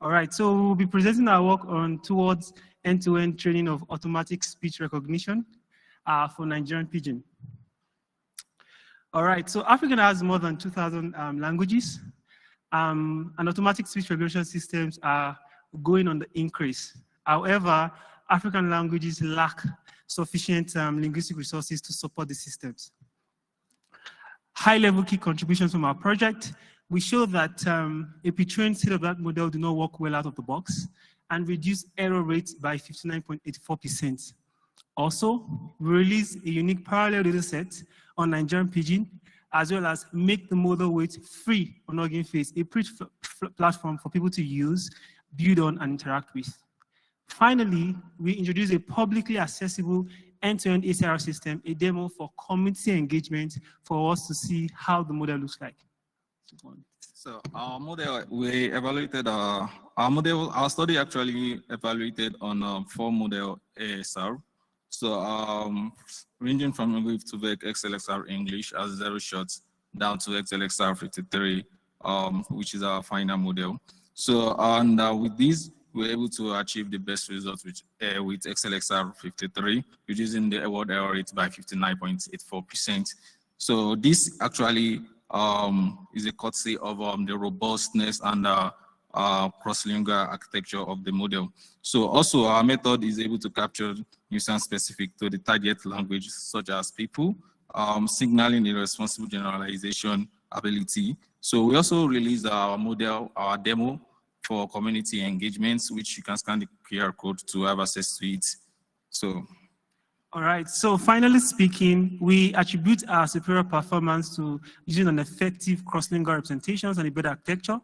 All right, so we'll be presenting our work on towards end-to-end training of automatic speech recognition for Nigerian Pidgin. All right, so African has more than 2,000 languages, and automatic speech recognition systems are going on the increase. However, African languages lack sufficient linguistic resources to support the systems. High-level key contributions from our project. We show that a pre-trained state-of-the-art model do not work well out of the box and reduce error rates by 59.84%. Also, we release a unique parallel data set on Nigerian Pidgin, as well as make the model weight free on Hugging Face, a platform for people to use, build on, and interact with. Finally, we introduce a publicly accessible end-to-end ACR system, a demo for community engagement for us to see how the model looks like. So our model, we evaluated our study actually evaluated on 4 model ASR. So ranging from English to XLXR English as 0 shots down to XLXR 53, which is our final model. So and with this, we're able to achieve the best results with XLXR 53, reducing the word error rate by 59.84%. So this actually is a courtesy of the robustness and cross-lingual architecture of the model. So also our method is able to capture nuisance specific to the target language, such as people, signaling a responsible generalization ability. So we also released our model, our demo for community engagements, which you can scan the QR code to have access to it. So. All right, so finally speaking, we attribute our superior performance to using an effective cross-lingual representations and a better architecture.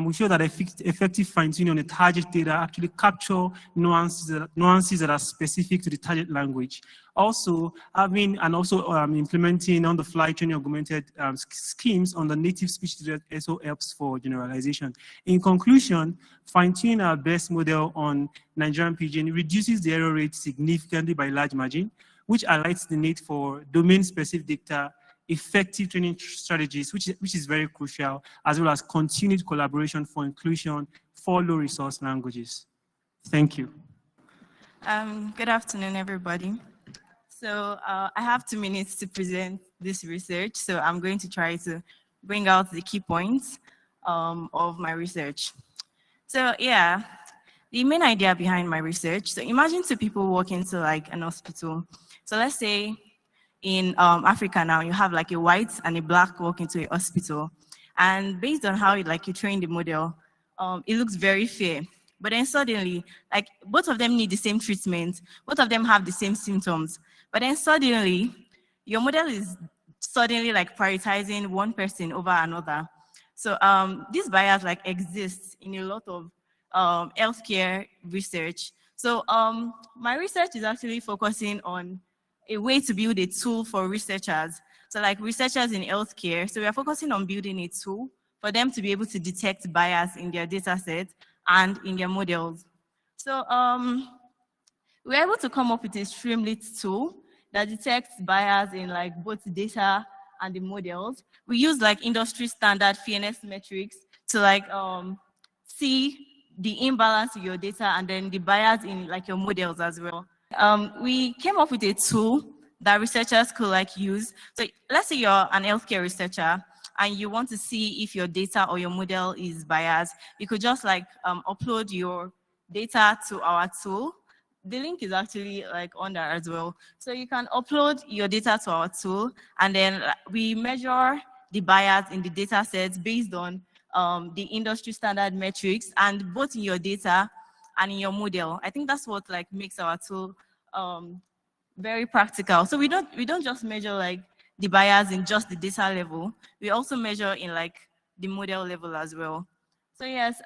We show that effective fine-tuning on the target data actually capture nuances that are specific to the target language. Also, implementing on-the-fly training augmented schemes on the native speech data also helps for generalization. In conclusion, fine-tuning our best model on Nigerian Pidgin reduces the error rate significantly by large margin, which highlights the need for domain-specific data, effective training strategies, which is very crucial, as well as continued collaboration for inclusion for low-resource languages. Thank you. Good afternoon, everybody. So I have 2 minutes to present this research, so I'm going to try to bring out the key points of my research. So yeah, the main idea behind my research, so imagine 2 people walk into like an hospital. So let's say in Africa now, you have like a white and a black walk into a hospital. And based on how you train the model, it looks very fair. But then suddenly, like both of them need the same treatment, both of them have the same symptoms. But then suddenly, your model is suddenly like prioritizing one person over another. So this bias like exists in a lot of healthcare research. So my research is actually focusing on a way to build a tool for researchers. So like researchers in healthcare, so we are focusing on building a tool for them to be able to detect bias in their data set and in their models. So we're able to come up with a Streamlit tool that detects bias in like both data and the models. We use like industry standard fairness metrics to like see the imbalance in your data and then the bias in like your models as well. We came up with a tool that researchers could like use. So let's say you're an healthcare researcher and you want to see if your data or your model is biased. You could just like upload your data to our tool. The link is actually like on there as well. So you can upload your data to our tool and then we measure the bias in the data sets based on the industry standard metrics and both in your data and in your model. I think that's what like makes our tool very practical. So we don't just measure like the bias in just the data level. We also measure in like the model level as well. So yes,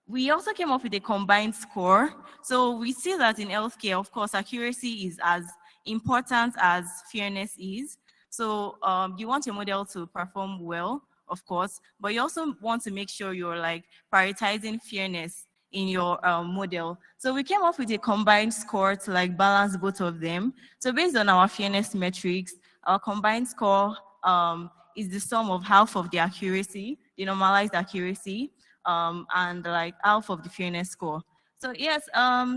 we also came up with a combined score. So we see that in healthcare, of course, accuracy is as important as fairness is. So you want your model to perform well, of course, but you also want to make sure you're like prioritizing fairness in your model. So we came up with a combined score to like balance both of them. So based on our fairness metrics, our combined score is the sum of half of the accuracy, the normalized accuracy, and like half of the fairness score. So yes,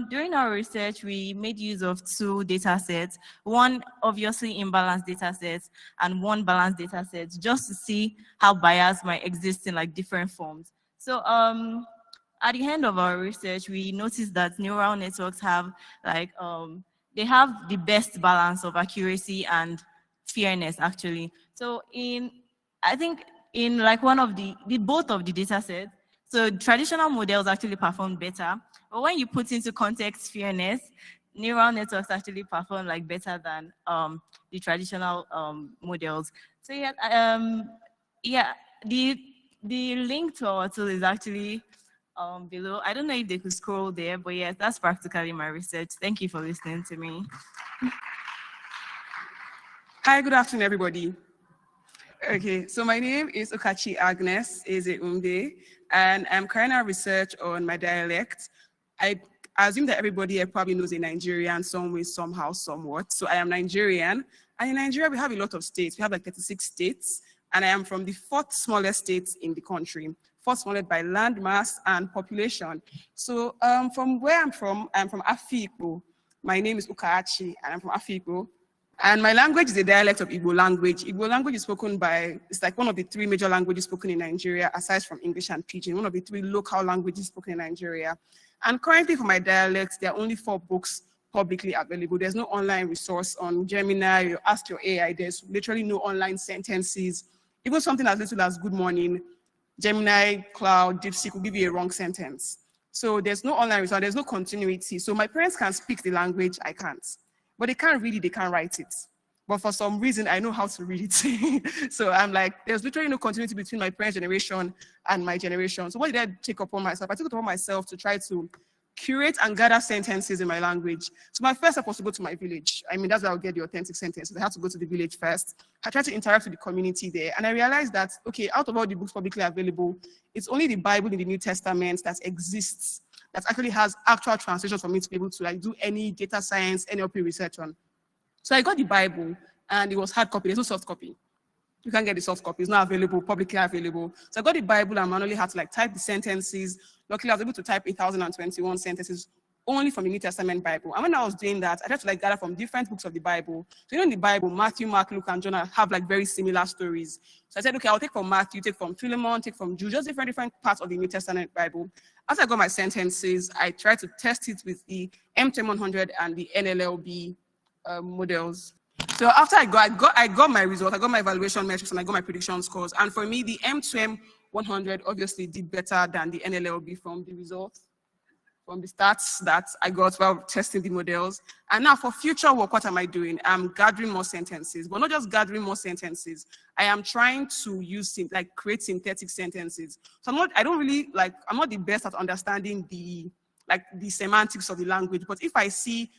during our research, we made use of 2 data sets, one obviously imbalanced data sets and one balanced data set, just to see how bias might exist in like different forms. So at the end of our research, we noticed that neural networks have like, they have the best balance of accuracy and fairness actually. So I think in like one of the both of the data sets, so traditional models actually perform better, but when you put into context fairness, neural networks actually perform like better than the traditional models. So yeah, yeah, the link to our tool is actually below. I don't know if they could scroll there, but yes, that's practically my research. Thank you for listening to me. Hi, good afternoon, everybody. Okay, so my name is Okachi Agnes Eze-Umde, and I'm carrying out research on my dialect. I assume that everybody here probably knows a Nigerian some way, somehow, somewhat. So I am Nigerian, and in Nigeria, we have a lot of states. We have like 36 states, and I am from the 4th smallest state in the country, 4th smallest by land mass and population. So from where I'm from Afìkpo. My name is Ukachi, and I'm from Afìkpo. And my language is a dialect of Igbo language. Igbo language is spoken by, it's like one of the 3 major languages spoken in Nigeria, aside from English and Pidgin, one of the 3 local languages spoken in Nigeria. And currently for my dialect, there are only 4 books publicly available. There's no online resource on Gemini. You ask your AI, there's literally no online sentences. Even something as little as good morning, Gemini, Cloud, DeepSeek will give you a wrong sentence. So there's no online resource, there's no continuity. So my parents can speak the language, I can't. But they can't read it, they can't write it. But for some reason, I know how to read it. So I'm like, there's literally no continuity between my parents' generation and my generation. So what did I take upon myself? I took it upon myself to try to curate and gather sentences in my language. So my first step was to go to my village. I mean, that's where I'll get the authentic sentences. I had to go to the village first. I tried to interact with the community there. And I realized that, okay, out of all the books publicly available, it's only the Bible in the New Testament that exists, that actually has actual translations for me to be able to like do any data science, NLP research on. So I got the Bible, and it was hard copy. There's no soft copy. You can't get the soft copy. It's not available, publicly available. So I got the Bible and manually had to like type the sentences. Luckily, I was able to type 1,021 sentences only from the New Testament Bible. And when I was doing that, I tried to like gather from different books of the Bible. So in the Bible, Matthew, Mark, Luke, and John have like very similar stories. So I said, okay, I'll take from Matthew, take from Philemon, take from Jude, just different parts of the New Testament Bible. After I got my sentences, I tried to test it with the M2100 and the NLLB models. So after I got my result, I got my evaluation metrics, and I got my prediction scores. And for me, the M2100 obviously did better than the NLLB from the results, from the stats that I got while testing the models. And now for future work, what am I doing? I'm gathering more sentences, but not just gathering more sentences. I am trying to use, create synthetic sentences. So I'm not the best at understanding the semantics of the language, but if I see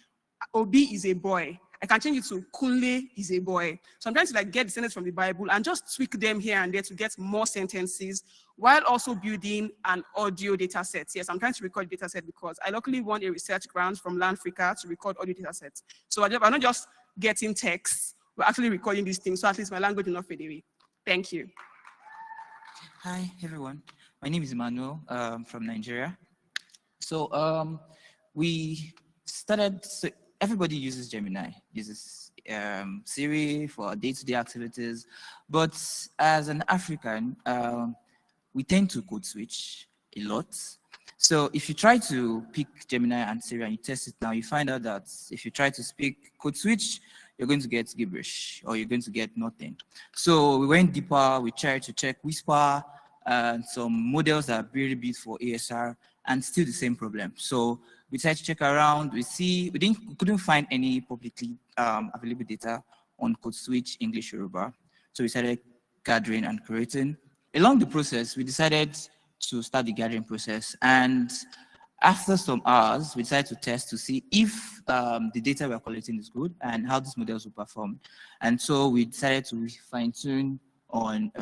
Obi is a boy, I can change it to Kunle is a boy. So I'm trying to get the sentences from the Bible and just tweak them here and there to get more sentences while also building an audio data set. Yes, I'm trying to record data set because I luckily won a research grant from Landfrica to record audio data sets. So I'm not just getting text, we're actually recording these things, so at least my language will not fade away. Thank you. Hi, everyone. My name is Emmanuel from Nigeria. So we started, so everybody uses Gemini, uses Siri for day-to-day activities. But as an African, we tend to code switch a lot. So if you try to pick Gemini and Siri and you test it now, you find out that if you try to speak code switch, you're going to get gibberish or you're going to get nothing. So we went deeper, we tried to check Whisper and some models that are really built for ASR and still the same problem. So we tried to check around, we couldn't find any publicly available data on code switch English Yoruba. So we started gathering and creating. Along the process, we decided to start the gathering process. And after some hours, we decided to test to see if the data we're collecting is good and how these models will perform. And so we decided to fine tune on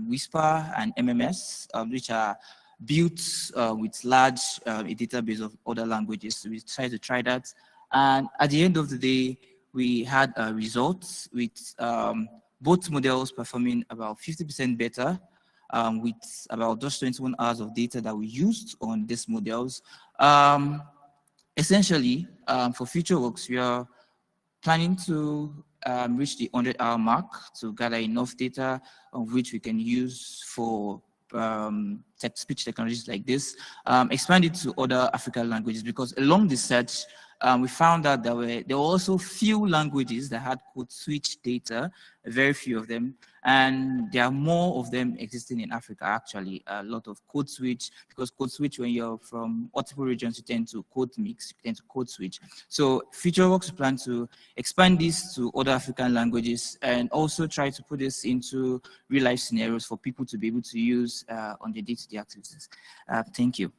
Whisper and MMS, which are built with large a database of other languages. So we decided to try that. And at the end of the day, we had results with both models performing about 50% better with about just 21 hours of data that we used on these models. Essentially, for future works, we are planning to reach the 100-hour mark to gather enough data of which we can use for speech technologies like this, expand it to other African languages, because along the search, we found out that there were also few languages that had code switch data, very few of them, and there are more of them existing in Africa, actually, a lot of code switch, because code switch, when you're from multiple regions, you tend to code mix, you tend to code switch. So future works plan to expand this to other African languages and also try to put this into real life scenarios for people to be able to use on their day-to-day activities. Thank you.